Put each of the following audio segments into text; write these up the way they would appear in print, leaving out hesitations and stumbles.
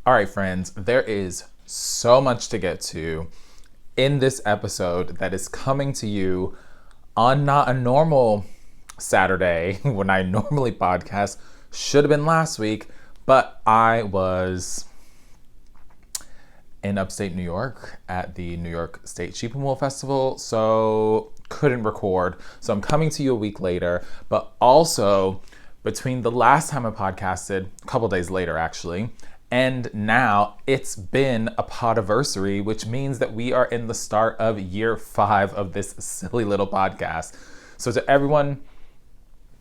All right, friends, there is so much to get to in this episode that is coming to you on not a normal Saturday when I normally podcast. Should have been last week, but I was in upstate New York at the New York State Sheep and Wool Festival, so couldn't record. So I'm coming to you a week later, but also between the last time I podcasted, a couple days later actually, and now it's been a Podiversary, which means that we are in the start of year 5 of this silly little podcast. So to everyone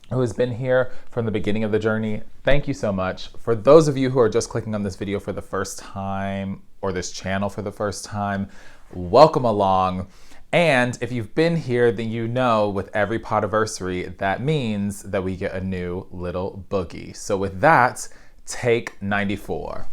who has been here from the beginning of the journey, thank you so much. For those of you who are just clicking on this video for the first time, or this channel for the first time, welcome along. And if you've been here, then you know with every Podiversary, that means that we get a new little boogie. So with that, take 94.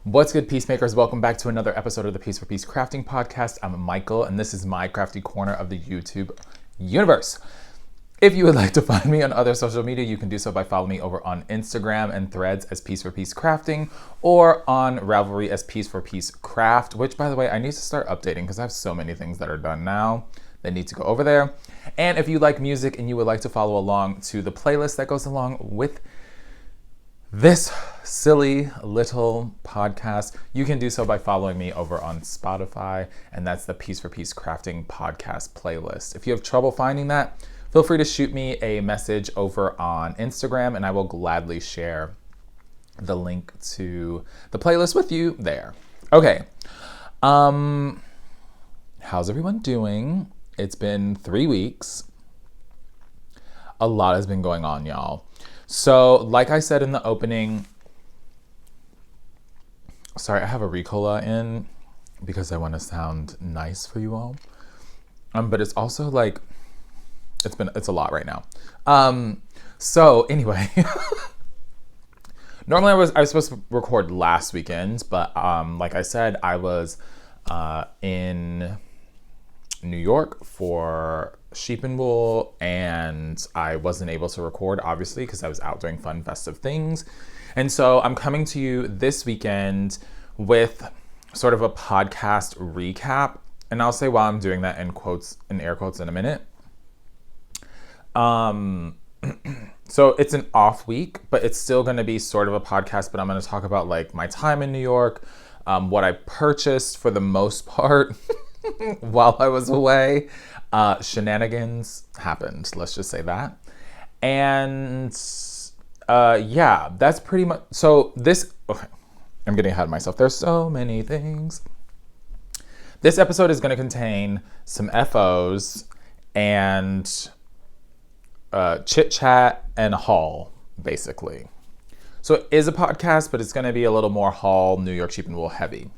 What's good, peacemakers? Welcome back to another episode of the Piece4PeaceCrafting Podcast. I'm Michael, and this is my crafty corner of the YouTube universe. If you would like to find me on other social media, you can do so by following me over on Instagram and Threads as Piece4PeaceCrafting, or on Ravelry as Piece4PeaceCraft, which, by the way, I need to start updating because I have so many things that are done now that need to go over there. And if you like music and you would like to follow along to the playlist that goes along with this silly little podcast, you can do so by following me over on Spotify, and that's the Piece4PeaceCrafting Podcast playlist. If you have trouble finding that, feel free to shoot me a message over on Instagram, and I will gladly share the link to the playlist with you there. Okay, how's everyone doing? It's been 3 weeks. A lot has been going on, y'all. So, like I said in the opening, sorry, I have a Ricola in because I want to sound nice for you all. But it's also like, it's a lot right now. So anyway, normally I was supposed to record last weekend, but like I said, I was in New York for sheep and wool, and I wasn't able to record, obviously, because I was out doing fun, festive things. And so I'm coming to you this weekend with sort of a podcast recap, and I'll say while I'm doing that in air quotes in a minute. So it's an off week, but it's still going to be sort of a podcast, but I'm going to talk about like my time in New York, what I purchased for the most part while I was away. Shenanigans happened, let's just say that. And yeah, that's pretty much, so this, okay, I'm getting ahead of myself. There's so many things. This episode is going to contain some FOs and chit chat and haul, basically. So it is a podcast, but it's going to be a little more haul, New York sheep and wool heavy.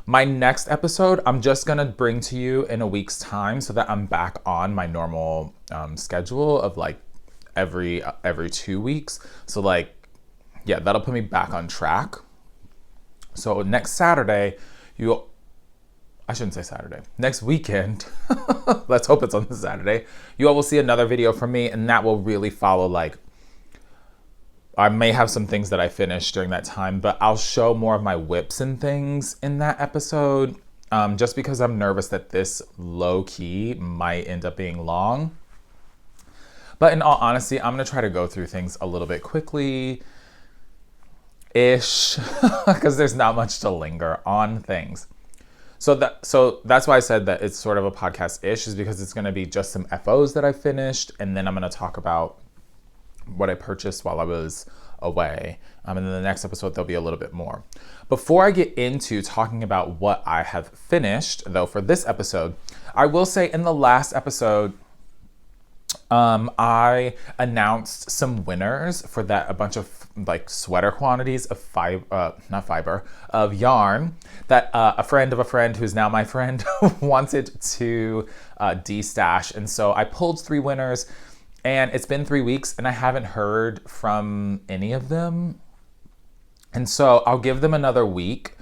My next episode, I'm just going to bring to you in a week's time so that I'm back on my normal schedule of like every 2 weeks. So like, yeah, that'll put me back on track. So next Saturday, I shouldn't say Saturday, next weekend, let's hope it's on the Saturday, you all will see another video from me, and that will really follow like I may have some things that I finished during that time, but I'll show more of my whips and things in that episode. just because I'm nervous that this low key might end up being long. But in all honesty, I'm going to try to go through things a little bit quickly-ish because there's not much to linger on things. So that's why I said that it's sort of a podcast-ish, is because it's going to be just some FOs that I finished, and then I'm going to talk about what I purchased while I was away. And in the next episode, there'll be a little bit more. Before I get into talking about what I have finished, though, for this episode, I will say in the last episode, I announced some winners for a bunch of like sweater quantities of of yarn that a friend of a friend who's now my friend wanted to de-stash. And so I pulled 3 winners, and it's been 3 weeks and I haven't heard from any of them. And so I'll give them another week.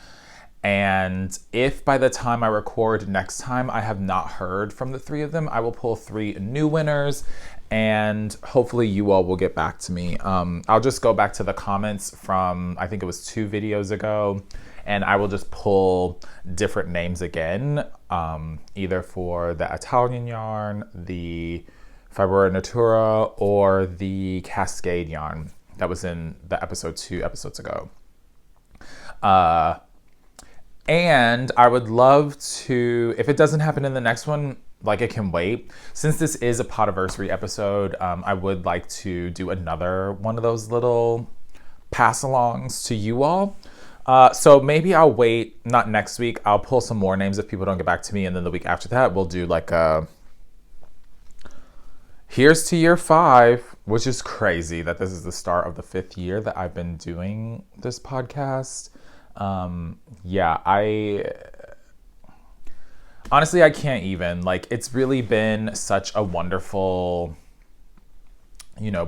And if by the time I record next time I have not heard from the 3 of them, I will pull 3 new winners, and hopefully you all will get back to me. I'll just go back to the comments from, I think it was 2 videos ago, and I will just pull different names again, either for the Italian yarn, the Fibra Natura, or the Cascade yarn that was in the episode 2 episodes ago. And I would love to, if it doesn't happen in the next one, like it can wait. Since this is a Podiversary episode, I would like to do another one of those little pass-alongs to you all. So maybe I'll wait, not next week. I'll pull some more names if people don't get back to me. And then the week after that, we'll do like a, here's to year 5, which is crazy that this is the start of the 5th year that I've been doing this podcast. Honestly, I can't even, like, it's really been such a wonderful,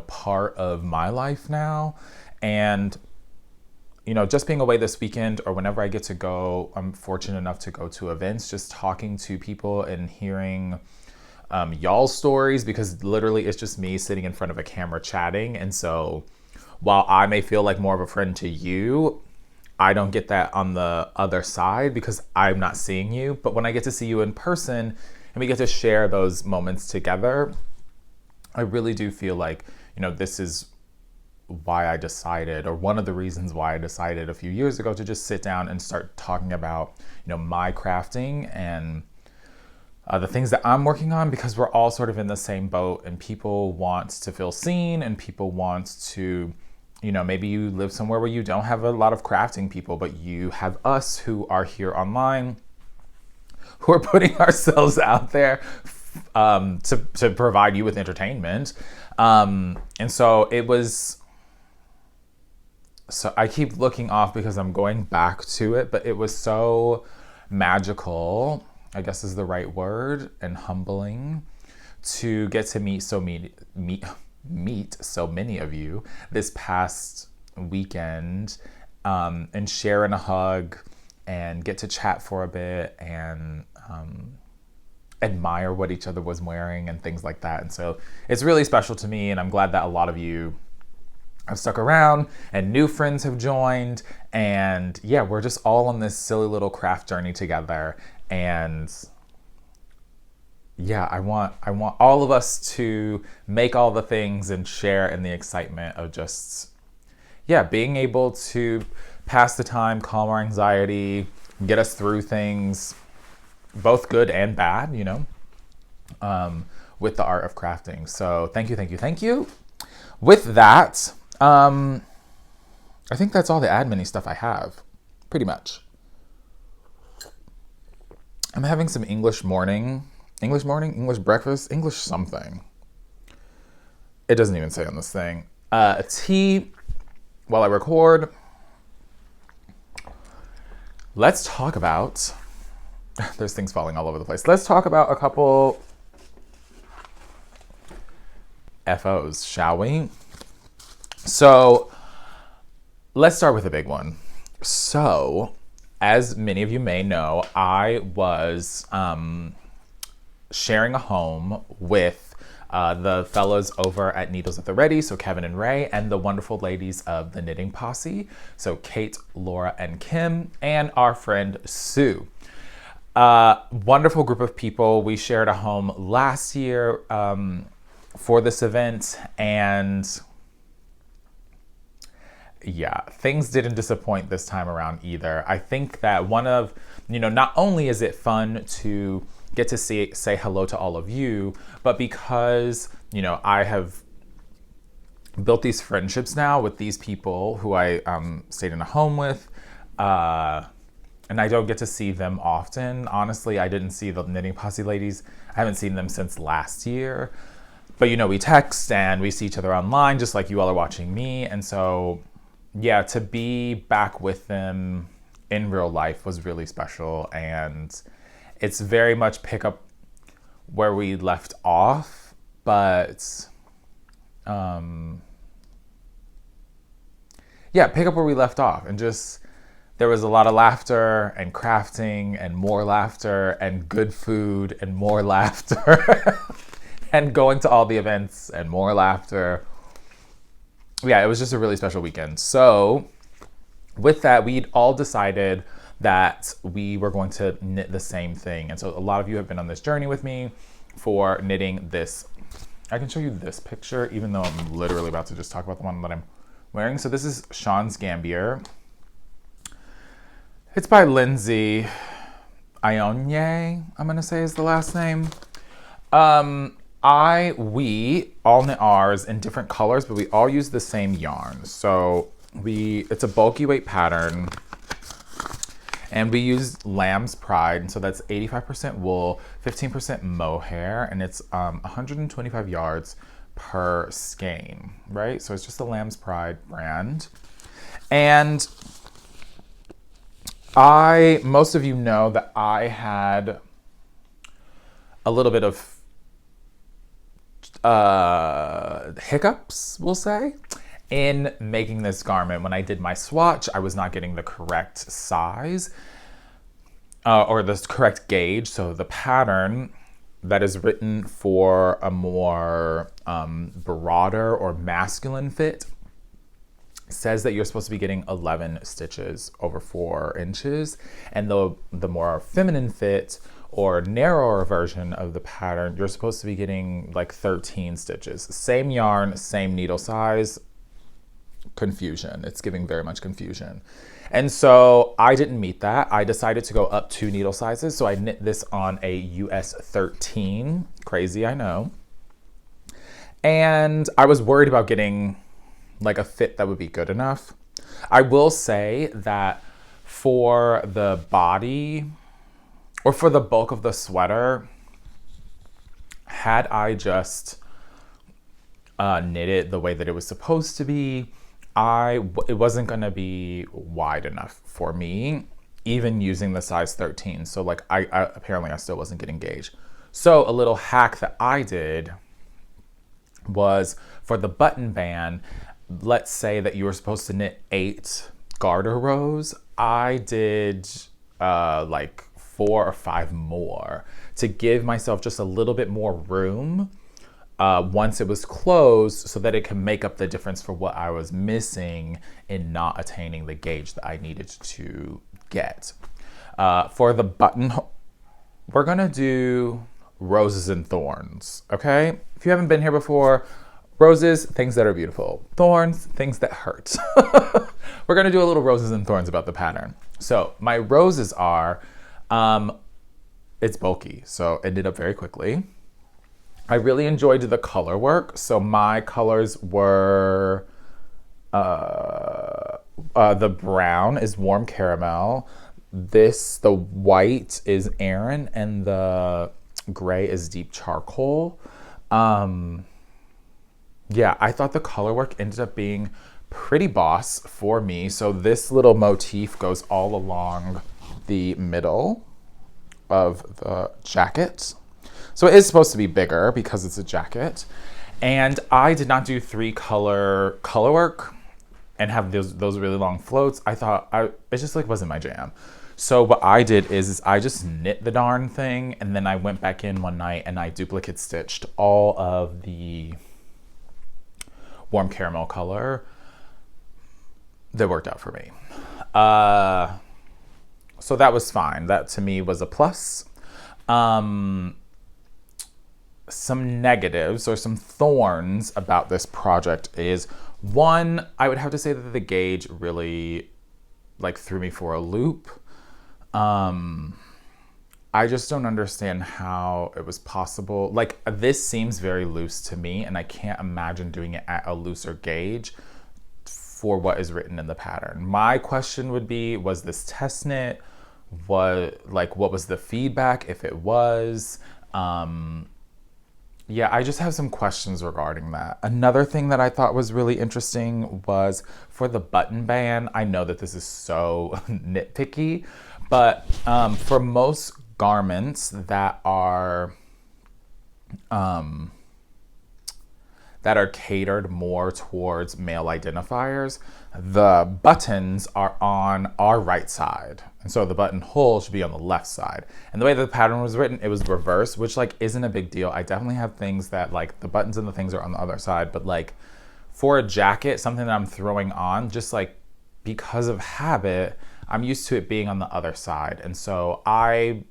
part of my life now. And, just being away this weekend, or whenever I get to go, I'm fortunate enough to go to events, just talking to people and hearing y'all's stories, because literally it's just me sitting in front of a camera chatting. And so while I may feel like more of a friend to you, I don't get that on the other side because I'm not seeing you. But when I get to see you in person and we get to share those moments together, I really do feel like, this is why I decided, or one of the reasons why I decided a few years ago to just sit down and start talking about, my crafting and the things that I'm working on, because we're all sort of in the same boat, and people want to feel seen, and people want to, maybe you live somewhere where you don't have a lot of crafting people, but you have us who are here online, who are putting ourselves out there to provide you with entertainment. And so it was, so I keep looking off because I'm going back to it, but it was so magical, I guess is the right word, and humbling to get to meet so many of you this past weekend, and share in a hug and get to chat for a bit and admire what each other was wearing and things like that. And so it's really special to me, and I'm glad that a lot of you have stuck around and new friends have joined, and yeah, we're just all on this silly little craft journey together. And yeah, I want all of us to make all the things and share in the excitement of just, being able to pass the time, calm our anxiety, get us through things, both good and bad, with the art of crafting. So thank you. With that, I think that's all the admin-y stuff I have, pretty much. I'm having some English breakfast, English something. It doesn't even say on this thing. Tea while I record. Let's talk about, there's things falling all over the place. Let's talk about a couple FOs, shall we? So let's start with a big one. So, as many of you may know, I was sharing a home with the fellows over at Needles at the Ready, so Kevin and Ray, and the wonderful ladies of the Knitting Posse, so Kate, Laura, and Kim, and our friend Sue. Wonderful group of people. We shared a home last year for this event, and yeah, things didn't disappoint this time around either. I think that not only is it fun to get to say hello to all of you, but because, I have built these friendships now with these people who I stayed in a home with, and I don't get to see them often. Honestly, I didn't see the Knitting Posse ladies. I haven't seen them since last year. But we text and we see each other online, just like you all are watching me. And so, yeah, to be back with them in real life was really special. And it's very much pick up where we left off, but pick up where we left off. And just, there was a lot of laughter and crafting and more laughter and good food and more laughter and going to all the events and more laughter. Yeah, it was just a really special weekend. So with that, we'd all decided that we were going to knit the same thing. And so a lot of you have been on this journey with me for knitting this. I can show you this picture, even though I'm literally about to just talk about the one that I'm wearing. So this is Sean's Gambier. It's by Lindsay Ionye, I'm gonna say is the last name. We all knit ours in different colors, but we all use the same yarn. So it's a bulky weight pattern, and we use Lamb's Pride, and so that's 85% wool, 15% mohair, and it's 125 yards per skein, right? So it's just the Lamb's Pride brand. And most of you know that I had a little bit of hiccups, we'll say, in making this garment. When I did my swatch, I was not getting the correct size or the correct gauge. So the pattern that is written for a more broader or masculine fit says that you're supposed to be getting 11 stitches over 4 inches. And the more feminine fit or narrower version of the pattern, you're supposed to be getting like 13 stitches. Same yarn, same needle size. Confusion. It's giving very much confusion. And so I didn't meet that. I decided to go up 2 needle sizes. So I knit this on a US 13. Crazy, I know. And I was worried about getting like a fit that would be good enough. I will say that for the body or for the bulk of the sweater, had I just knit it the way that it was supposed to be, it wasn't gonna be wide enough for me, even using the size 13. So like apparently I still wasn't getting gauge. So a little hack that I did was for the button band, let's say that you were supposed to knit 8 garter rows. I did like 4 or 5 more to give myself just a little bit more room once it was closed, so that it can make up the difference for what I was missing in not attaining the gauge that I needed to get. For the button, we're gonna do roses and thorns, okay? If you haven't been here before, roses, things that are beautiful. Thorns, things that hurt. We're gonna do a little roses and thorns about the pattern. So my roses are, it's bulky, so it did up very quickly. I really enjoyed the color work. So my colors were, the brown is warm caramel. The white is Aran, and the gray is deep charcoal. Yeah, I thought the color work ended up being pretty boss for me. So this little motif goes all along the middle of the jacket. So it is supposed to be bigger because it's a jacket. And I did not do 3 color work and have those really long floats. I thought it just like wasn't my jam. So what I did is I just knit the darn thing, and then I went back in one night and I duplicate stitched all of the warm caramel color. That worked out for me. So that was fine. That to me was a plus. Some negatives or some thorns about this project is, one, I would have to say that the gauge really like threw me for a loop. I just don't understand how it was possible. Like, this seems very loose to me, and I can't imagine doing it at a looser gauge for what is written in the pattern. My question would be, was this test knit? What was the feedback if it was? Yeah, I just have some questions regarding that. Another thing that I thought was really interesting was for the button band. I know that this is so nitpicky, but for most garments that are catered more towards male identifiers, the buttons are on our right side. And so the buttonhole should be on the left side. And the way the pattern was written, it was reversed, which like isn't a big deal. I definitely have things that like the buttons and the things are on the other side, but like for a jacket, something that I'm throwing on, just like because of habit, I'm used to it being on the other side. And so I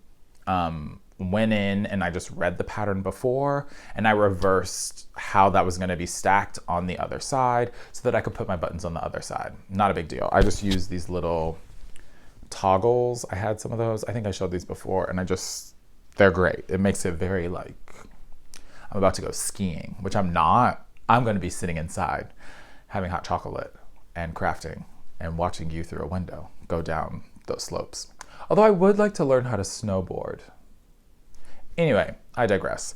went in and I just read the pattern before, and I reversed how that was going to be stacked on the other side so that I could put my buttons on the other side. Not a big deal. I just used these little toggles. I had some of those. I think I showed these before, and they're great. It makes it very like I'm about to go skiing, which I'm not. I'm going to be sitting inside having hot chocolate and crafting and watching you through a window go down those slopes. Although I would like to learn how to snowboard. Anyway, I digress.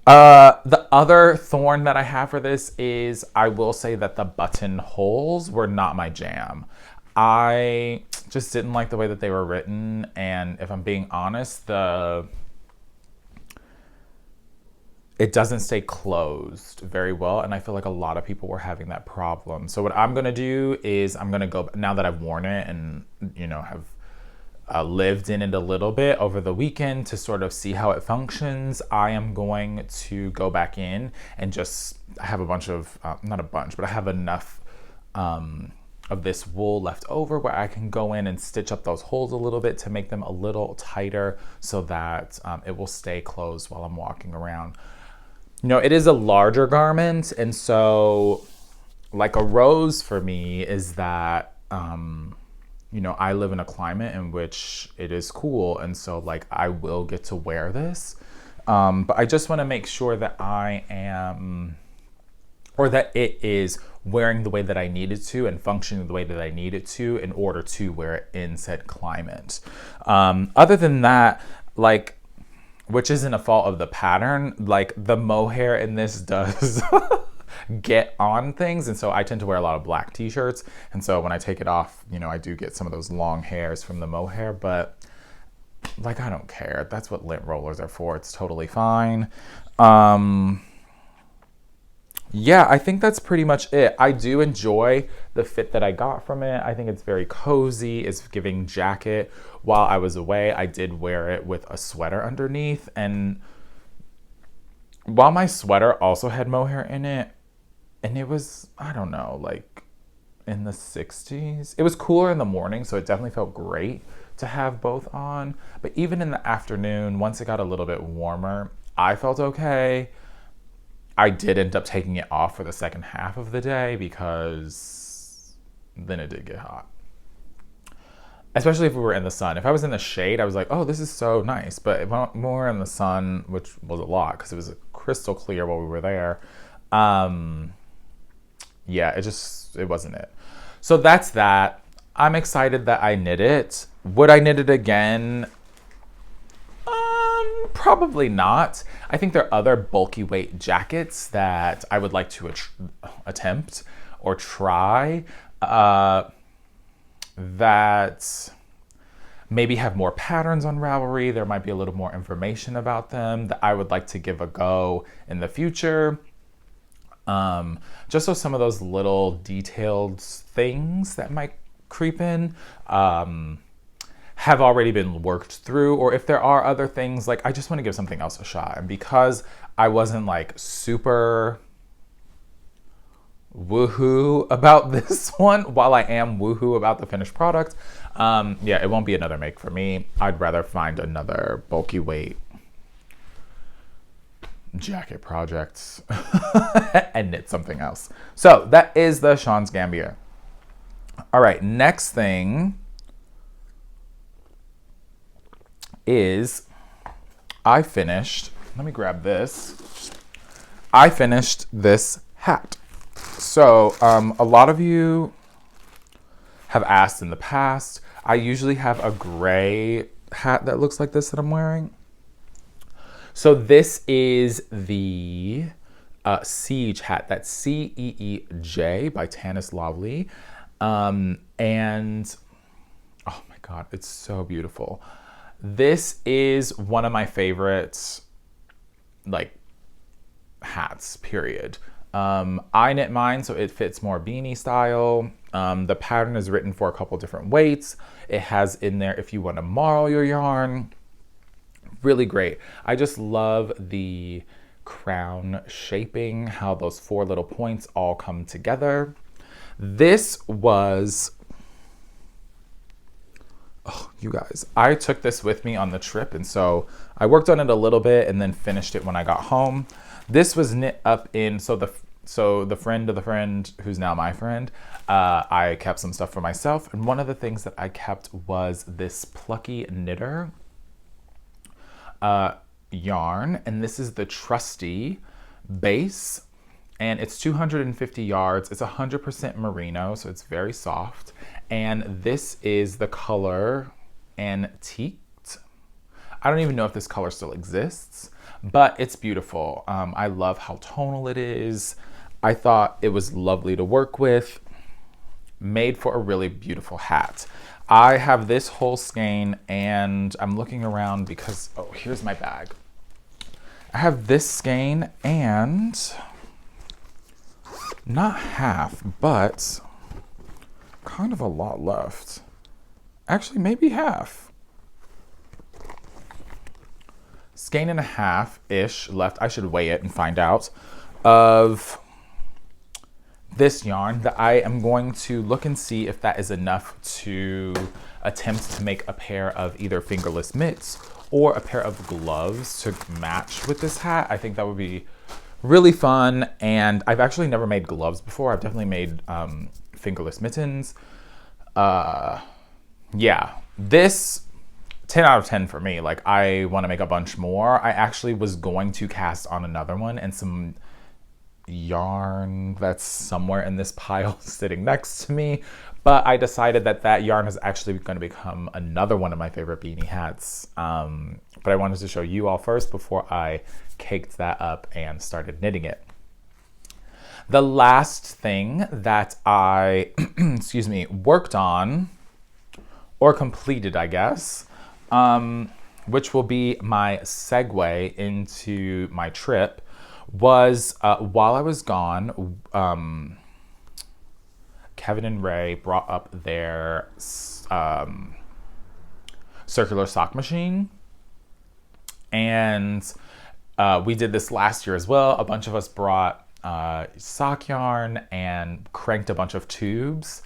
The other thorn that I have for this is I will say that the buttonholes were not my jam. I just didn't like the way that they were written, and if I'm being honest, it doesn't stay closed very well, and I feel like a lot of people were having that problem. So what I'm gonna do is I'm gonna go, now that I've worn it and have lived in it a little bit over the weekend to sort of see how it functions, I am going to go back in and I have a bunch of, not a bunch, but I have enough of this wool left over where I can go in and stitch up those holes a little bit to make them a little tighter so that it will stay closed while I'm walking around. It is a larger garment, and so like a rose for me is that, I live in a climate in which it is cool, and so like I will get to wear this. But I just want to make sure that that it is wearing the way that I need it to and functioning the way that I need it to in order to wear it in said climate. Other than that, like, which isn't a fault of the pattern, like the mohair in this does get on things, and so I tend to wear a lot of black t-shirts, and so when I take it off, I do get some of those long hairs from the mohair, but like I don't care. That's what lint rollers are for. It's totally fine. Yeah, I think that's pretty much it. I do enjoy the fit that I got from it. I think it's very cozy. It's giving jacket. While I was away, I did wear it with a sweater underneath, and while my sweater also had mohair in it, and it was, I don't know, like in the 60s. It was cooler in the morning, so it definitely felt great to have both on. But even in the afternoon, once it got a little bit warmer, I felt okay. I did end up taking it off for the second half of the day because then it did get hot. Especially if we were in the sun. If I was in the shade, I was like, oh, this is so nice. But if I'm more in the sun, which was a lot because it was crystal clear while we were there, yeah, it wasn't it. So that's that. I'm excited that I knit it. Would I knit it again? Probably not. I think there are other bulky weight jackets that I would like to attempt or try that maybe have more patterns on Ravelry. There might be a little more information about them that I would like to give a go in the future. Just so some of those little detailed things that might creep in have already been worked through, or if there are other things, like I just want to give something else a shot. And because I wasn't like super woohoo about this one, while I am woohoo about the finished product, yeah, it won't be another make for me. I'd rather find another bulky weight jacket project and knit something else. So that is the Sean's Gambier. All right, next thing is I finished this hat. So a lot of you have asked in the past. I usually have a gray hat that looks like this that I'm wearing. So this is the Siege hat. That's Ceej by Tanis Lovely. And oh my God, it's so beautiful. This is one of my favorites, like, hats, period. I knit mine so it fits more beanie style. The pattern is written for a couple different weights. It has in there if you want to marl your yarn. Really great. I just love the crown shaping, how those 4 little points all come together. This was, oh, you guys, I took this with me on the trip, and so I worked on it a little bit and then finished it when I got home. This was knit up in, so the friend of the friend who's now my friend, I kept some stuff for myself, and one of the things that I kept was this Plucky Knitter yarn, and this is the Trusty base, and it's 250 yards. It's 100% merino, so it's very soft, and this is the color Antiqued. I don't even know if this color still exists, but it's beautiful. I love how tonal it is. I thought it was lovely to work with, made for a really beautiful hat. I have this whole skein, and I'm looking around because, oh, here's my bag. I have this skein and not half, but kind of a lot left. Actually, maybe half. Skein and a half-ish left. I should weigh it and find out, of this yarn that I am going to look and see if that is enough to attempt to make a pair of either fingerless mitts or a pair of gloves to match with this hat. I think that would be really fun, and I've actually never made gloves before. I've definitely made fingerless mittens. Yeah, this 10 out of 10 for me. Like, I want to make a bunch more. I actually was going to cast on another one and some yarn that's somewhere in this pile sitting next to me, but I decided that that yarn is actually going to become another one of my favorite beanie hats. But I wanted to show you all first before I caked that up and started knitting it. The last thing that I, excuse me, worked on or completed, I guess, which will be my segue into my trip, was while I was gone, Kevin and Ray brought up their circular sock machine, and we did this last year as well. A bunch of us brought sock yarn and cranked a bunch of tubes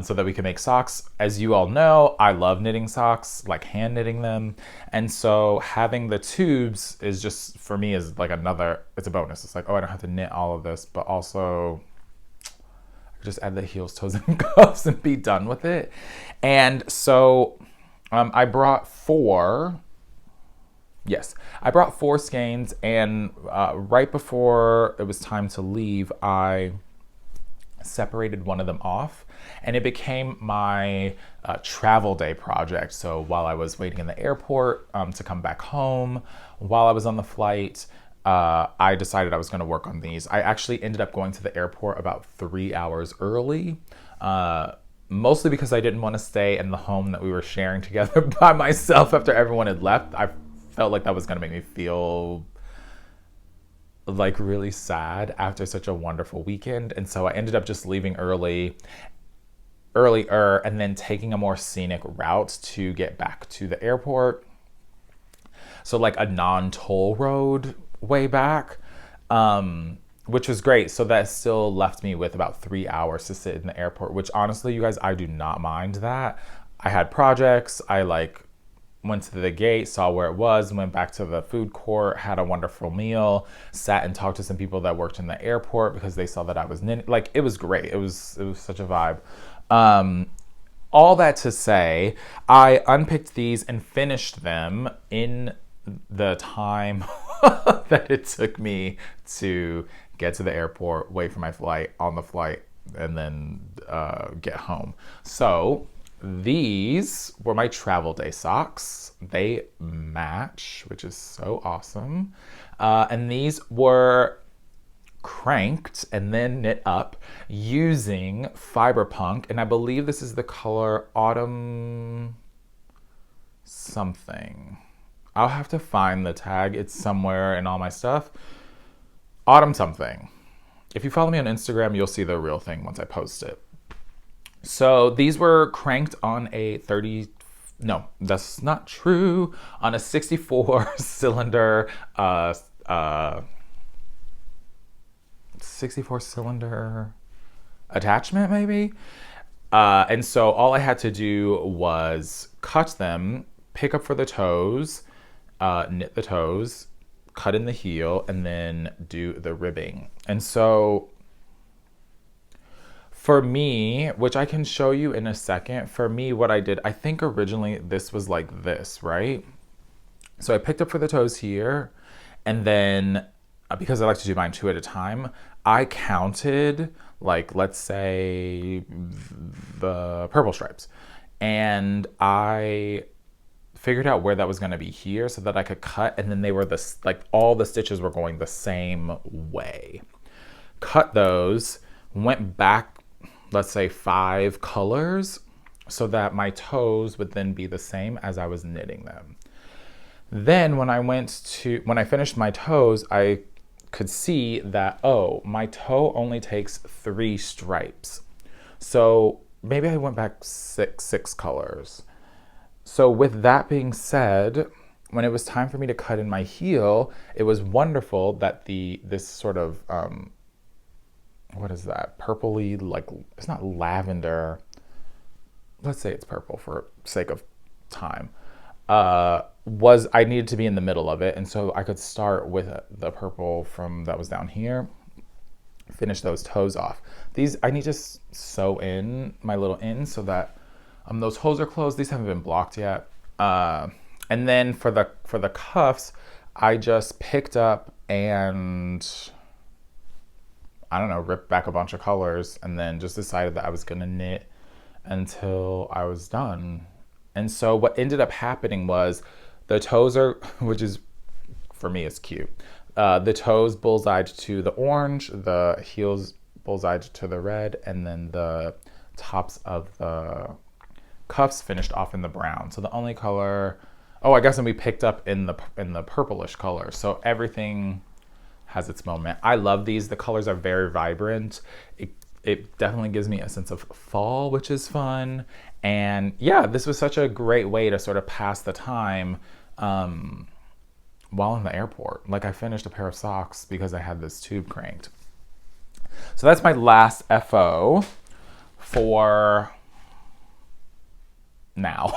so that we could make socks. As you all know, I love knitting socks, like hand knitting them. And so having the tubes is just, for me, is like it's a bonus. It's like, oh, I don't have to knit all of this, but also I could just add the heels, toes, and cuffs and be done with it. And so I brought 4 skeins, and right before it was time to leave, I separated one of them off, and it became my travel day project. So while I was waiting in the airport to come back home, while I was on the flight, I decided I was going to work on these. I actually ended up going to the airport about 3 hours early, mostly because I didn't want to stay in the home that we were sharing together by myself after everyone had left. I felt like that was going to make me feel like really sad after such a wonderful weekend. And so I ended up just leaving earlier, and then taking a more scenic route to get back to the airport. So like a non-toll road way back. which was great. So that still left me with about 3 hours to sit in the airport, which honestly, you guys, I do not mind that. I had projects. I like went to the gate, saw where it was, went back to the food court, had a wonderful meal, sat and talked to some people that worked in the airport because they saw that I was knitting. Like, it was great. It was such a vibe. All that to say, I unpicked these and finished them in the time that it took me to get to the airport, wait for my flight, on the flight, and then get home. So these were my travel day socks. They match, which is so awesome. And these were cranked and then knit up using Fiberpunk. And I believe this is the color Autumn something. I'll have to find the tag. It's somewhere in all my stuff. Autumn something. If you follow me on Instagram, you'll see the real thing once I post it. So these were cranked on a 64 cylinder 64 cylinder attachment maybe. And so all I had to do was cut them, pick up for the toes, knit the toes, cut in the heel, and then do the ribbing. And so for me, which I can show you in a second, for me, what I did, I think originally this was like this, right? So I picked up for the toes here, and then because I like to do mine 2 at a time, I counted, like, let's say the purple stripes, and I figured out where that was going to be here so that I could cut, and then they were like all the stitches were going the same way. Cut those, went back, let's say 5 colors, so that my toes would then be the same as I was knitting them. Then when I finished my toes, I could see that, oh, my toe only takes 3 stripes. So maybe I went back six colors. So with that being said, when it was time for me to cut in my heel, it was wonderful that this sort of, what is that? Purpley, like, it's not lavender. Let's say it's purple for sake of time. I needed to be in the middle of it. And so I could start with the purple that was down here, finish those toes off. These, I need to sew in my little ends so that those holes are closed. These haven't been blocked yet. And then for the cuffs, I just picked up and, I don't know, ripped back a bunch of colors and then just decided that I was gonna knit until I was done. And so what ended up happening was the toes which is, for me, is cute. The toes bullseyed to the orange, the heels bullseyed to the red, and then the tops of the cuffs finished off in the brown. So the only color, I guess, and we picked up in the purplish color. So everything has its moment. I love these. The colors are very vibrant. It definitely gives me a sense of fall, which is fun. And yeah, this was such a great way to sort of pass the time while in the airport. Like, I finished a pair of socks because I had this tube cranked. So that's my last FO for now.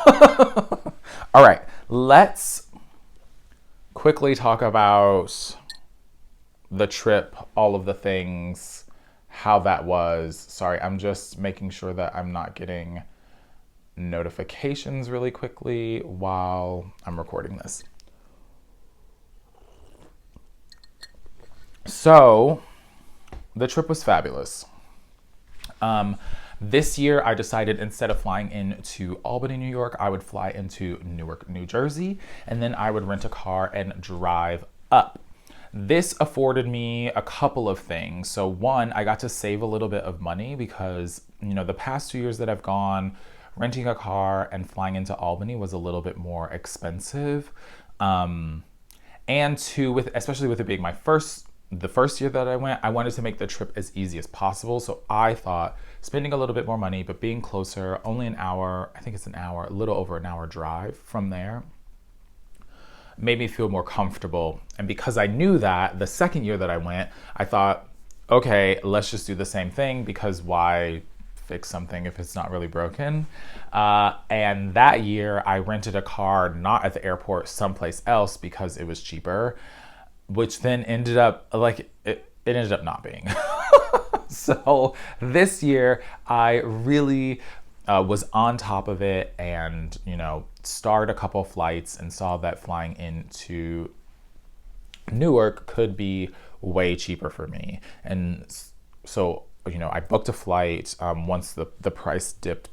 All right, let's quickly talk about the trip, all of the things, how that was. Sorry, I'm just making sure that I'm not getting notifications really quickly while I'm recording this. So the trip was fabulous. This year I decided, instead of flying into Albany, New York, I would fly into Newark, New Jersey, and then I would rent a car and drive up. This afforded me a couple of things. So one, I got to save a little bit of money because, the past 2 years that I've gone, renting a car and flying into Albany was a little bit more expensive. And two, especially with it being the first year that I went, I wanted to make the trip as easy as possible. So I thought spending a little bit more money, but being closer, only an hour, I think it's a little over an hour drive from there, made me feel more comfortable. And because I knew that the second year that I went, I thought, okay, let's just do the same thing, because why fix something if it's not really broken? And that year I rented a car, not at the airport, someplace else, because it was cheaper, which then ended up like it ended up not being. So this year I really was on top of it, and started a couple flights and saw that flying into Newark could be way cheaper for me. And so I booked a flight once the price dipped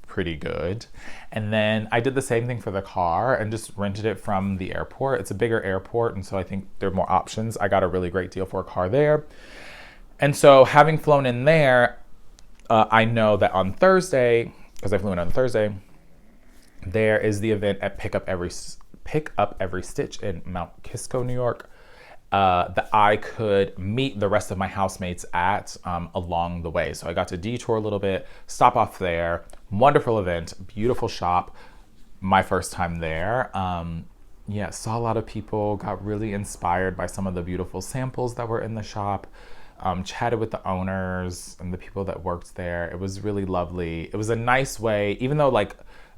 pretty good, and then I did the same thing for the car and just rented it from the airport. It's a bigger airport, and so I think there are more options. I got a really great deal for a car there. And so having flown in there, I know that on Thursday, because I flew in on Thursday, there is the event at Pick Up Every Stitch in Mount Kisco, New York, that I could meet the rest of my housemates at along the way. So I got to detour a little bit, stop off there. Wonderful event, beautiful shop. My first time there. Saw a lot of people, got really inspired by some of the beautiful samples that were in the shop. Chatted with the owners and the people that worked there. It was really lovely. It was a nice way, even though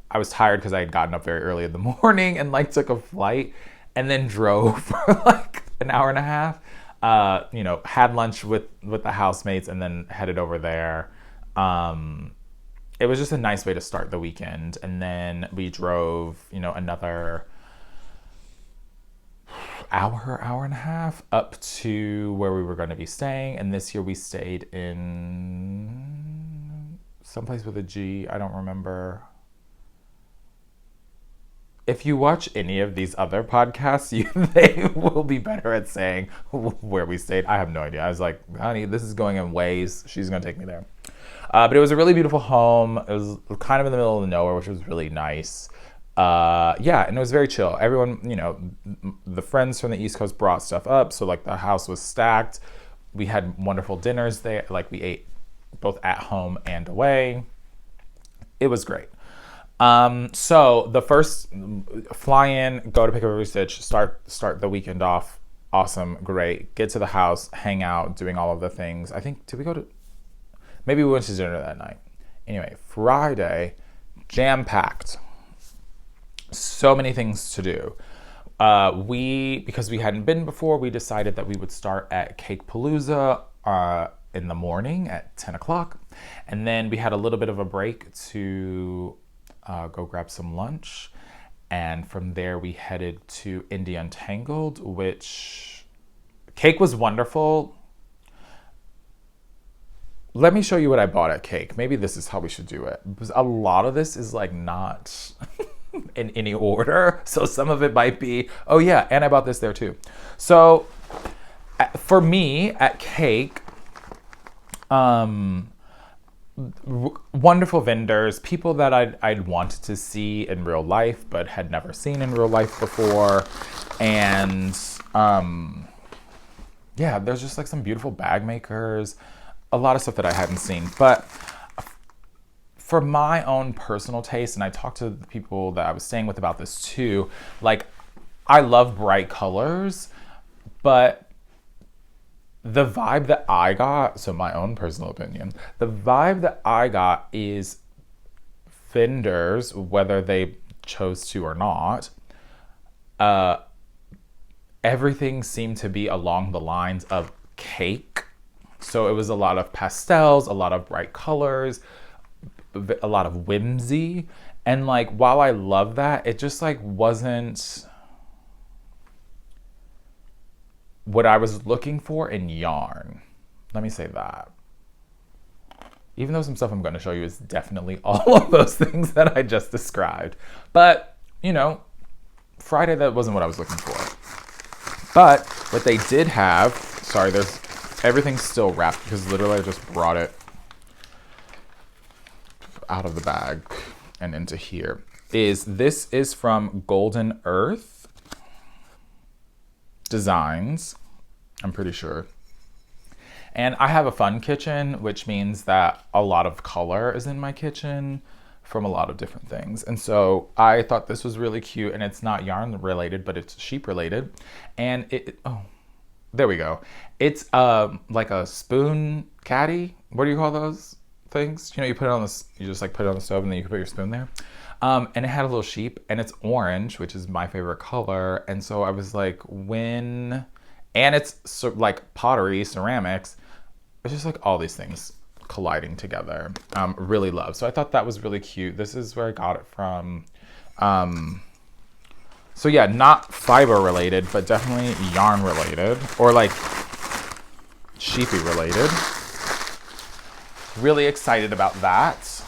I was tired because I had gotten up very early in the morning and took a flight and then drove for an hour and a half. Had lunch with the housemates and then headed over there. It was just a nice way to start the weekend. And then we drove, another hour and a half up to where we were going to be staying. And this year we stayed in someplace with a G. I don't remember. If you watch any of these other podcasts, they will be better at saying where we stayed. I have no idea. I was like, honey, this is going in ways. She's going to take me there. But it was a really beautiful home. It was kind of in the middle of nowhere, which was really nice. And it was very chill. Everyone, the friends from the East Coast brought stuff up. So the house was stacked. We had wonderful dinners there. We ate both at home and away. It was great. So the first fly in, go to Pick Up Every Stitch, start the weekend off. Awesome. Great. Get to the house, hang out, doing all of the things. I think, maybe we went to dinner that night. Anyway, Friday, jam-packed. So many things to do. Because we hadn't been before, we decided that we would start at Cake Palooza in the morning at 10 o'clock. And then we had a little bit of a break to go grab some lunch. And from there, we headed to Indie Untangled, which Cake was wonderful. Let me show you what I bought at Cake. Maybe this is how we should do it. Because a lot of this is not in any order. So some of it might be, oh yeah, and I bought this there too. So for me at Cake, wonderful vendors, people that I'd wanted to see in real life but had never seen in real life before. And there's just some beautiful bag makers, a lot of stuff that I hadn't seen. But for my own personal taste, and I talked to the people that I was staying with about this too, I love bright colors, but the vibe that I got, so my own personal opinion, the vibe that I got is vendors, whether they chose to or not, everything seemed to be along the lines of Cake. So it was a lot of pastels, a lot of bright colors, a lot of whimsy. And while I love that, it just wasn't what I was looking for in yarn. Let me say that. Even though some stuff I'm going to show you is definitely all of those things that I just described. But, Friday, that wasn't what I was looking for. But what they did have, everything's still wrapped because literally I just brought it out of the bag and into here. This is from Golden Earth Designs, I'm pretty sure. And I have a fun kitchen, which means that a lot of color is in my kitchen from a lot of different things. And so I thought this was really cute, and it's not yarn related, but it's sheep related. And There we go. It's like a spoon caddy. What do you call those things? You know, you put it on the, you just like put it on the stove and then you can put your spoon there. And it had a little sheep and it's orange, which is my favorite color. And so I was like, and it's like pottery, ceramics. It's just like all these things colliding together. Really love. So I thought that was really cute. This is where I got it from. So yeah, not fiber related, but definitely yarn related or like sheepy related. Really excited about that.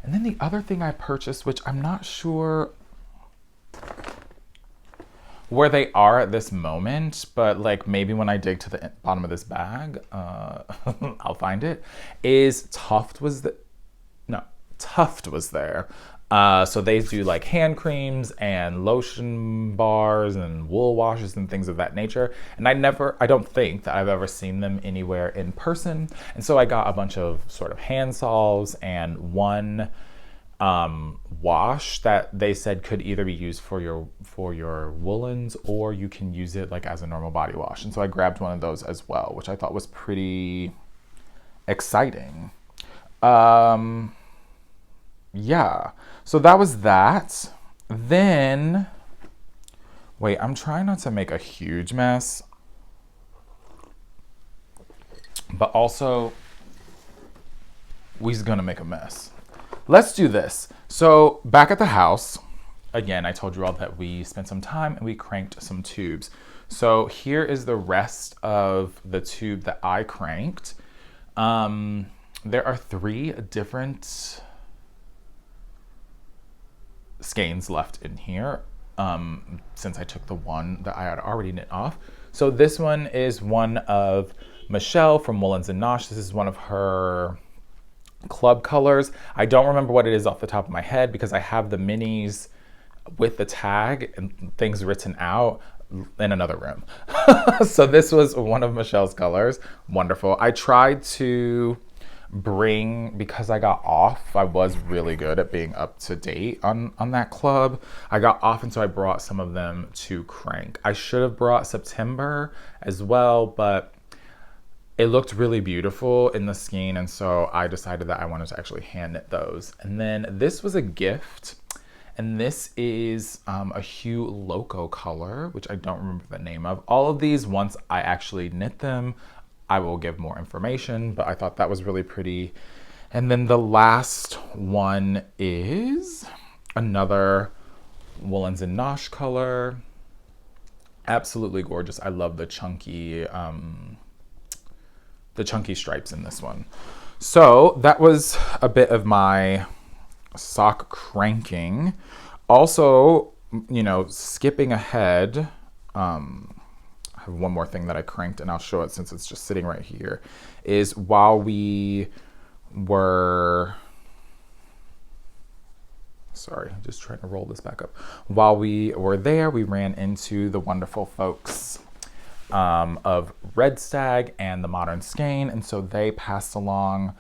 And then the other thing I purchased, which I'm not sure where they are at this moment, but like maybe when I dig to the bottom of this bag, I'll find it, is Tuft was there. So they do like hand creams and lotion bars and wool washes and things of that nature. And I don't think that I've ever seen them anywhere in person. And so I got a bunch of sort of hand salves and one wash that they said could either be used for your woolens or you can use it like as a normal body wash. And so I grabbed one of those as well, which I thought was pretty exciting. Yeah, so that was that. Then, wait, I'm trying not to make a huge mess, but also we's gonna make a mess. Let's do this. So back at the house, again, I told you all that we spent some time and we cranked some tubes. So here is the rest of the tube that I cranked. There are 3 different skeins left in here since I took the one that I had already knit off. So this one is one of Michelle from Woolens and Nosh. This is one of her club colors. I don't remember what it is off the top of my head because I have the minis with the tag and things written out in another room. So this was one of Michelle's colors. Wonderful. I tried to because I got off, I was really good at being up to date on that club. I got off and so I brought some of them to crank. I should have brought September as well, but it looked really beautiful in the skein and so I decided that I wanted to actually hand knit those. And then this was a gift and this is a Hue Loco color, which I don't remember the name of. All of these, once I actually knit them, I will give more information, but I thought that was really pretty. And then the last one is another Woolens and Nosh color. Absolutely gorgeous. I love the chunky stripes in this one. So that was a bit of my sock cranking. Also, you know, skipping ahead, I have one more thing that I cranked and I'll show it since it's just sitting right here, is while we were, sorry, just trying to roll this back up. While we were there, we ran into the wonderful folks of Red Stag and the Modern Skein. And so they passed along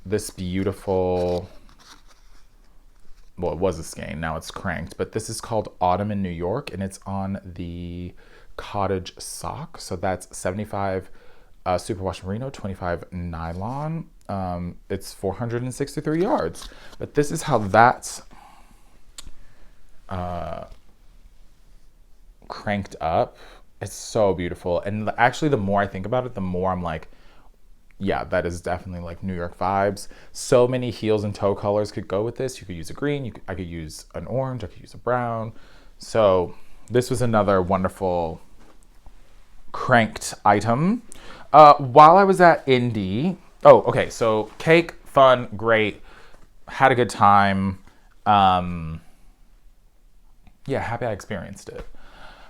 this beautiful, well, it was a skein, now it's cranked, but this is called Autumn in New York and it's on the cottage sock. So that's 75 superwash merino, 25 nylon. It's 463 yards, but this is how that's cranked up. It's so beautiful. And actually the more I think about it, the more I'm like, yeah, that is definitely like New York vibes. So many heels and toe colors could go with this. You could use a green, I could use an orange, I could use a brown. So this was another wonderful cranked item. While I was at Indy, so cake, fun, great, had a good time. Yeah, happy I experienced it.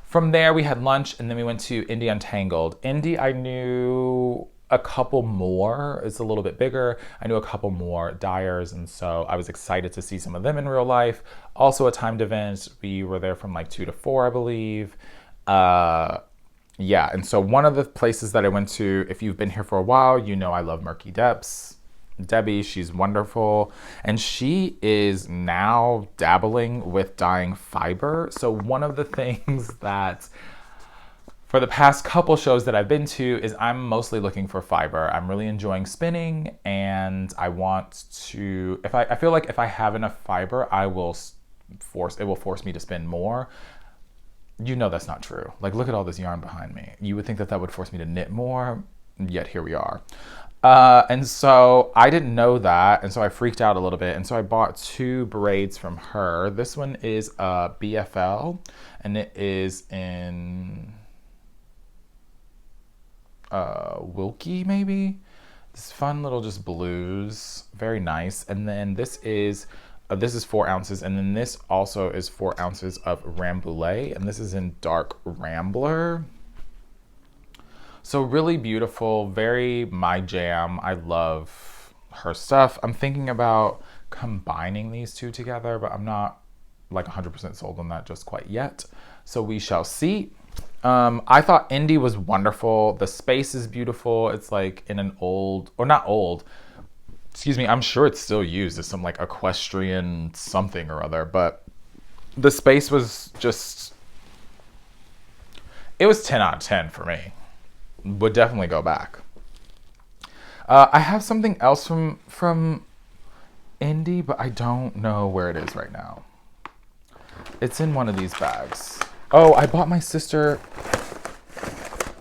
From there, we had lunch, and then we went to Indy Untangled. Indy, I knew a couple more. It's a little bit bigger. I knew a couple more dyers, and so I was excited to see some of them in real life. Also a timed event. We were there from like 2 to 4, I believe. Yeah, and so one of the places that I went to, if you've been here for a while, you know I love Murky Depths. Debbie, she's wonderful. And she is now dabbling with dyeing fiber. So one of the things that for the past couple shows that I've been to is I'm mostly looking for fiber. I'm really enjoying spinning, and I want to, I feel like if I have enough fiber, it will force me to spin more. You know that's not true. Like, look at all this yarn behind me. You would think that would force me to knit more, yet here we are. And so I didn't know that, and so I freaked out a little bit, and so I bought 2 braids from her. This one is a BFL, and it is in Wilkie, maybe? This fun little just blues, very nice. And then this is 4 ounces, and then this also is 4 ounces of Rambouillet, and this is in dark Rambler. So really beautiful, very my jam. I love her stuff. I'm thinking about combining these 2 together, but I'm not like 100% sold on that just quite yet. So we shall see. I thought Indie was wonderful. The space is beautiful. It's like in an I'm sure it's still used as some like equestrian something or other, but the space was just, it was 10 out of 10 for me. Would definitely go back. I have something else from Indie, but I don't know where it is right now. It's in one of these bags. Oh, I bought my sister,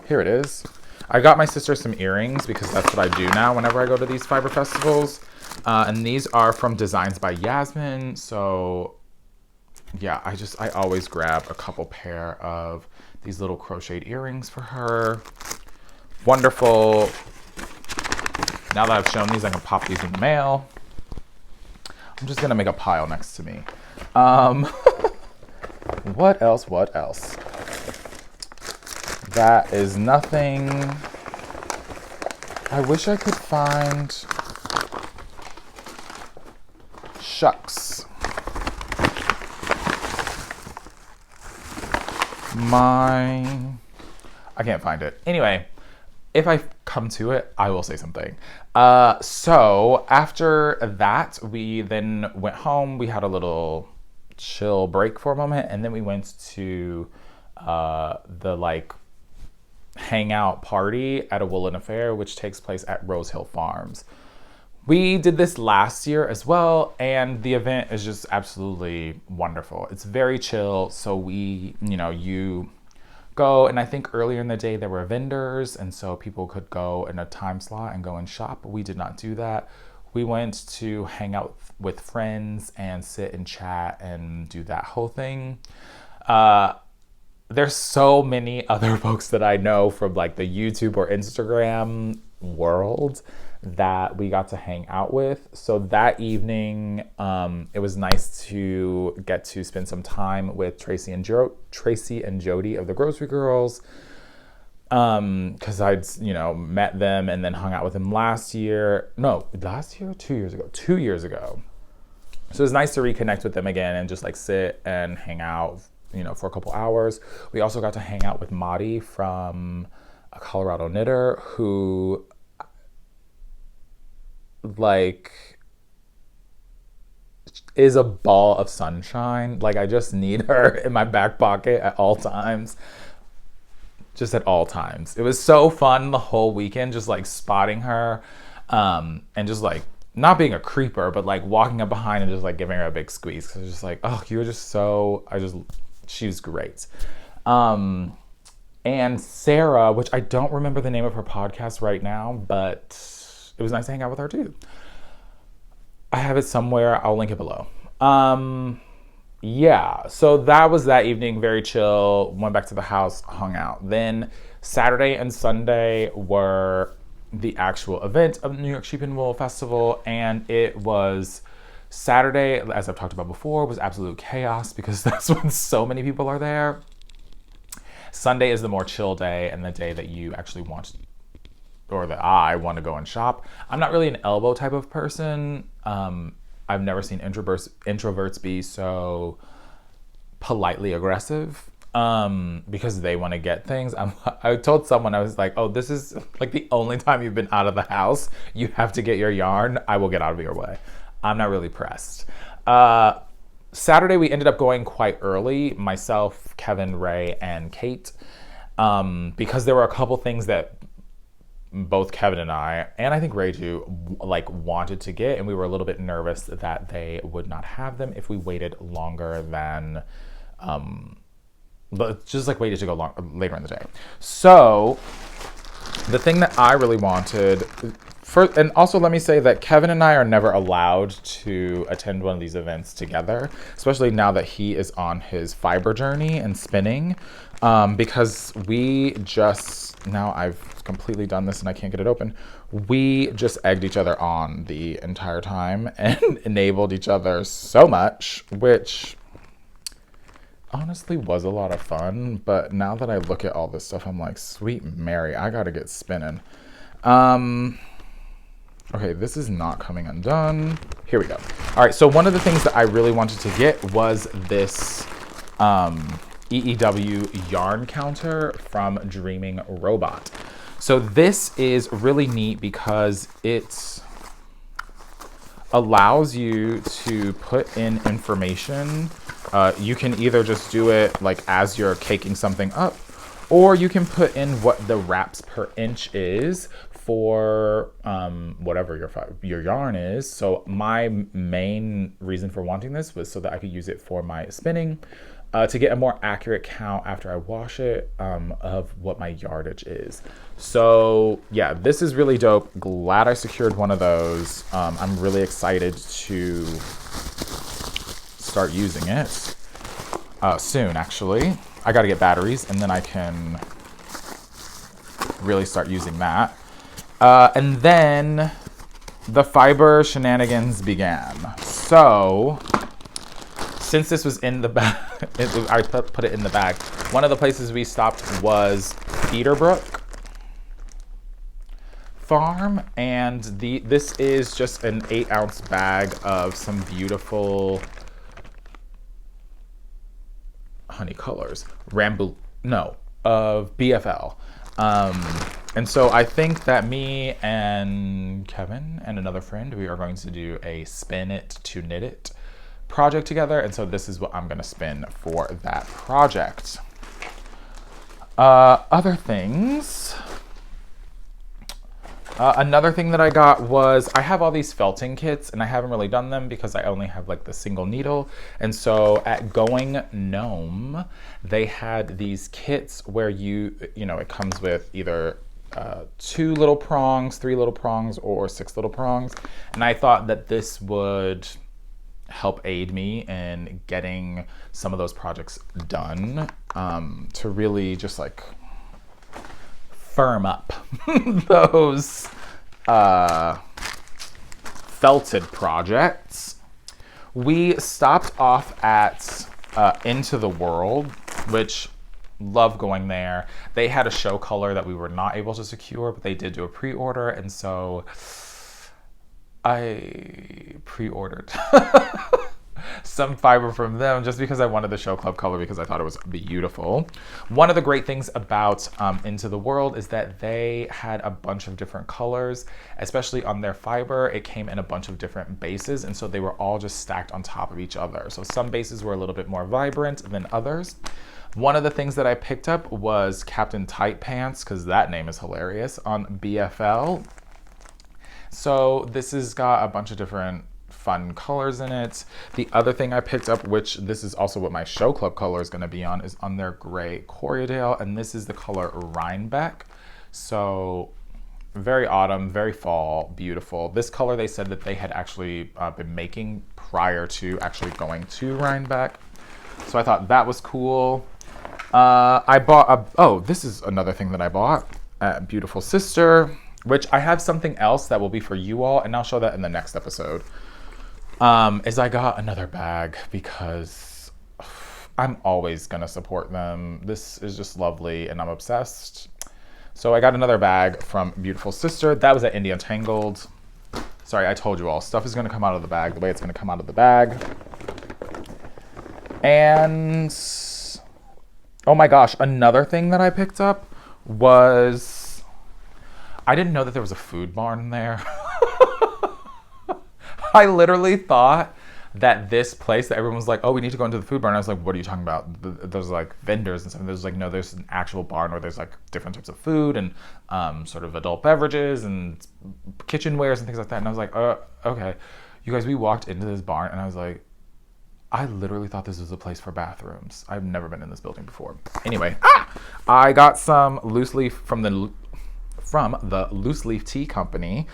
here it is. I got my sister some earrings because that's what I do now whenever I go to these fiber festivals. And these are from Designs by Yasmin. So yeah, I always grab a couple pair of these little crocheted earrings for her. Wonderful. Now that I've shown these, I can pop these in the mail. I'm just gonna make a pile next to me. What else? That is nothing. I wish I could find, shucks. I can't find it. Anyway, if I come to it, I will say something. So after that, we then went home. We had a little chill break for a moment, and then we went to the like hangout party at a Woolen Affair, which takes place at Rose Hill Farms. We did this last year as well, and the event is just absolutely wonderful. It's very chill, so you go, and I think earlier in the day there were vendors, and so people could go in a time slot and go and shop. We did not do that. We went to hang out with friends and sit and chat and do that whole thing. There's so many other folks that I know from like the YouTube or Instagram world that we got to hang out with. So that evening, it was nice to get to spend some time with Tracy and Jody of the Grocery Girls. Cause I'd, met them and then hung out with them 2 years ago. 2 years ago. So it was nice to reconnect with them again and just like sit and hang out, for a couple hours. We also got to hang out with Madi from a Colorado knitter who like is a ball of sunshine. Like I just need her in my back pocket at all times. Just at all times. It was so fun the whole weekend, just like spotting her, and just like not being a creeper, but like walking up behind and just like giving her a big squeeze. Cause I was just like, oh, you were just she was great. And Sarah, which I don't remember the name of her podcast right now, but it was nice to hang out with her too. I have it somewhere. I'll link it below. Yeah, so that was that evening, very chill, went back to the house, hung out. Then Saturday and Sunday were the actual event of the New York Sheep and Wool Festival, and it was Saturday, as I've talked about before, was absolute chaos because that's when so many people are there. Sunday is the more chill day and the day that you actually want, or that I want to go and shop. I'm not really an elbow type of person. I've never seen introverts be so politely aggressive because they want to get things. I told someone, I was like, oh, this is like the only time you've been out of the house. You have to get your yarn. I will get out of your way. I'm not really pressed. Saturday, we ended up going quite early. Myself, Kevin, Ray, and Kate. because there were a couple things that both Kevin and I think Ray too, like wanted to get, and we were a little bit nervous that they would not have them if we waited longer than, but just like waited to go later in the day. So the thing that I really wanted, and also let me say that Kevin and I are never allowed to attend one of these events together, especially now that he is on his fiber journey and spinning, because now I've completely done this and I can't get it open. We just egged each other on the entire time and enabled each other so much, which honestly was a lot of fun. But now that I look at all this stuff, I'm like, sweet Mary, I gotta get spinning. Okay, this is not coming undone. Here we go. All right, so one of the things that I really wanted to get was this EEW yarn counter from Dreaming Robot. So this is really neat because it allows you to put in information. You can either just do it like as you're caking something up, or you can put in what the wraps per inch is for whatever your yarn is. So my main reason for wanting this was so that I could use it for my spinning, to get a more accurate count after I wash it of what my yardage is. So yeah, this is really dope. Glad I secured one of those. I'm really excited to start using it soon, actually. I gotta get batteries and then I can really start using that. And then the fiber shenanigans began. So since this was in the bag, I put it in the bag. One of the places we stopped was Peterbrook Farm, and this is just an 8-ounce bag of some beautiful honey colors. Of BFL. And so I think that me and Kevin and another friend, we are going to do a spin it to knit it project together, and so this is what I'm gonna spin for that project. Other things. Another thing that I got was, I have all these felting kits and I haven't really done them because I only have like the single needle. And so at Going Gnome, they had these kits where it comes with either 2 little prongs, 3 little prongs, or 6 little prongs. And I thought that this would help aid me in getting some of those projects done, to really just like firm up those felted projects. We stopped off at Into the World, which love going there. They had a show color that we were not able to secure, but they did do a pre-order, and so I pre-ordered some fiber from them just because I wanted the show club color because I thought it was beautiful. One of the great things about Into the World is that they had a bunch of different colors, especially on their fiber. It came in a bunch of different bases, and so they were all just stacked on top of each other. So some bases were a little bit more vibrant than others. One of the things that I picked up was Captain Tight Pants, because that name is hilarious, on BFL. So this has got a bunch of different fun colors in it. The other thing I picked up, which this is also what my show club color is going to be on, is on their gray Corriedale, and this is the color Rhinebeck. So very autumn, very fall, beautiful. This color they said that they had actually been making prior to actually going to Rhinebeck. So I thought that was cool. I bought this is another thing that I bought at Beautiful Sister, which I have something else that will be for you all, and I'll show that in the next episode. Is I got another bag because I'm always gonna support them. This is just lovely and I'm obsessed. So I got another bag from Beautiful Sister. That was at Indie Untangled. Sorry, I told you all, stuff is gonna come out of the bag the way it's gonna come out of the bag. And oh my gosh, another thing that I picked up was, I didn't know that there was a food barn there. I literally thought that this place that everyone was like, oh, we need to go into the food barn. I was like, what are you talking about? There's like vendors and stuff. There's like, no, there's an actual barn where there's like different types of food and sort of adult beverages and kitchenwares and things like that. And I was like, okay. You guys, we walked into this barn and I was like, I literally thought this was a place for bathrooms. I've never been in this building before. Anyway, I got some loose leaf from the Loose Leaf Tea Company,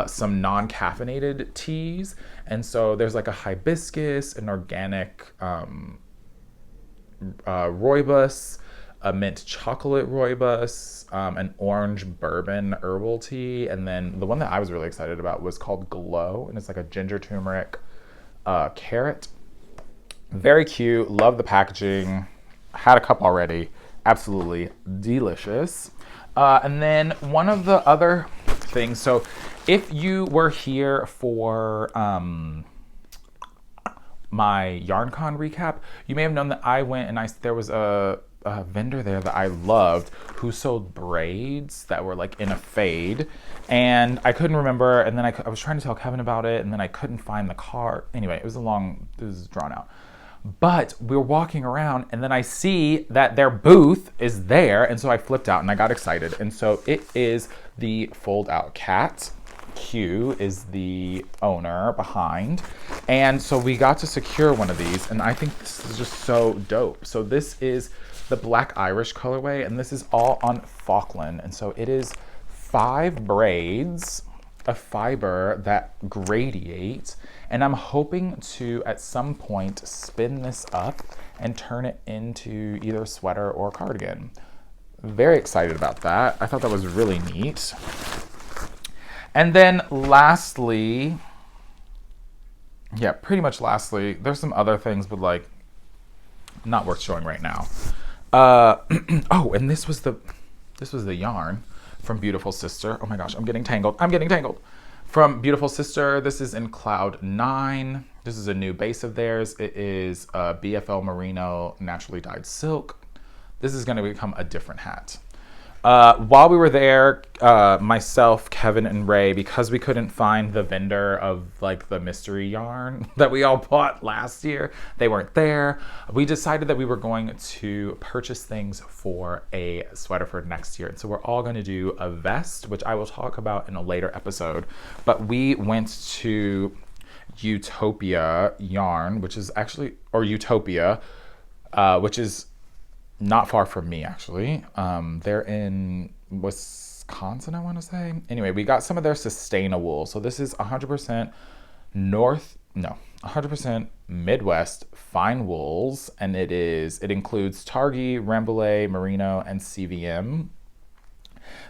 some non-caffeinated teas. And so there's like a hibiscus, an organic rooibos, a mint chocolate rooibos, an orange bourbon herbal tea. And then the one that I was really excited about was called Glow. And it's like a ginger turmeric carrot. Very cute. Love the packaging. Had a cup already. Absolutely delicious. And then one of the other things, so if you were here for my YarnCon recap, you may have known that I went and there was a vendor there that I loved who sold braids that were like in a fade, and I couldn't remember, and then I was trying to tell Kevin about it, and then I couldn't find the card. Anyway, it was drawn out. But we were walking around and then I see that their booth is there. And so I flipped out and I got excited. And so it is the fold out cat. Q is the owner behind. And so we got to secure one of these. And I think this is just so dope. So this is the Black Irish colorway. And this is all on Falkland. And so it is 5 braids of fiber that gradiate, and I'm hoping to at some point spin this up and turn it into either a sweater or a cardigan. Very excited about that. I thought that was really neat. And then lastly, there's some other things, but like not worth showing right now. Oh, and this was the yarn from Beautiful Sister. Oh my gosh, I'm getting tangled. From Beautiful Sister, this is in Cloud 9. This is a new base of theirs. It is BFL Merino naturally dyed silk. This is gonna become a different hat. While we were there, myself, Kevin, and Ray, because we couldn't find the vendor of like the mystery yarn that we all bought last year, they weren't there. We decided that we were going to purchase things for a sweater for next year. And so we're all going to do a vest, which I will talk about in a later episode. But we went to Utopia Yarn, which is Utopia, which is not far from me, actually. They're in Wisconsin, I want to say. Anyway, we got some of their Sustaina wool. So this is 100% 100% Midwest fine wools, and it includes Targhee, Rambouillet, Merino, and CVM.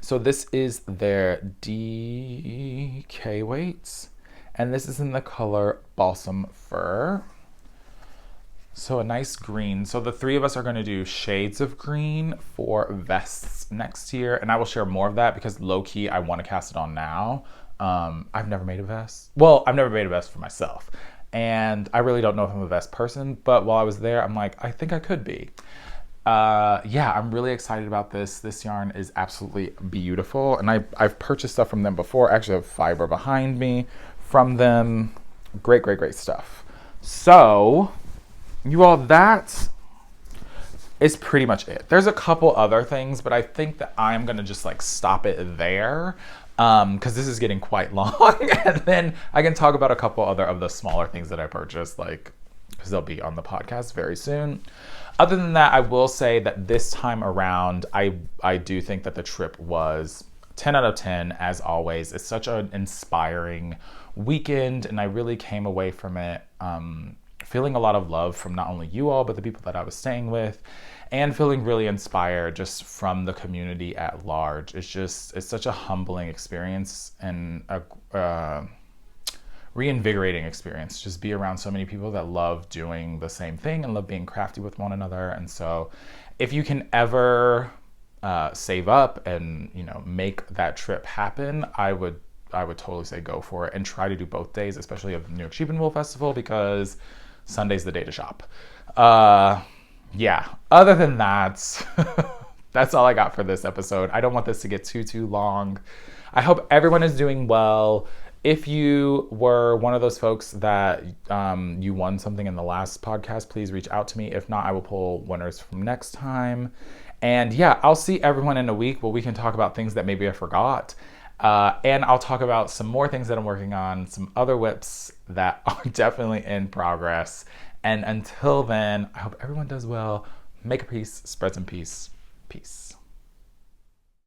So this is their DK weights, and this is in the color Balsam Fir. So a nice green. So the 3 of us are going to do shades of green for vests next year. And I will share more of that because low-key, I want to cast it on now. I've never made a vest. Well, I've never made a vest for myself. And I really don't know if I'm a vest person. But while I was there, I'm like, I think I could be. Yeah, I'm really excited about this. This yarn is absolutely beautiful. And I've purchased stuff from them before. Actually, I have fiber behind me from them. Great, great, great stuff. So you all, that is pretty much it. There's a couple other things, but I think that I'm gonna just like stop it there because this is getting quite long. And then I can talk about a couple other of the smaller things that I purchased, like because they'll be on the podcast very soon. Other than that, I will say that this time around, I do think that the trip was 10 out of 10, as always. It's such an inspiring weekend, and I really came away from it feeling a lot of love from not only you all, but the people that I was staying with, and feeling really inspired just from the community at large. It's such a humbling experience and a reinvigorating experience. Just be around so many people that love doing the same thing and love being crafty with one another. And so if you can ever save up and, make that trip happen, I would totally say go for it and try to do both days, especially of the New York Sheep and Wool Festival, because Sunday's the day to shop. Yeah, other than that, that's all I got for this episode. I don't want this to get too long. I hope everyone is doing well. If you were one of those folks that you won something in the last podcast, please reach out to me. If not, I will pull winners from next time. And yeah, I'll see everyone in a week where we can talk about things that maybe I forgot. And I'll talk about some more things that I'm working on, some other whips that are definitely in progress. And until then, I hope everyone does well. Make a piece, spread some peace. Peace.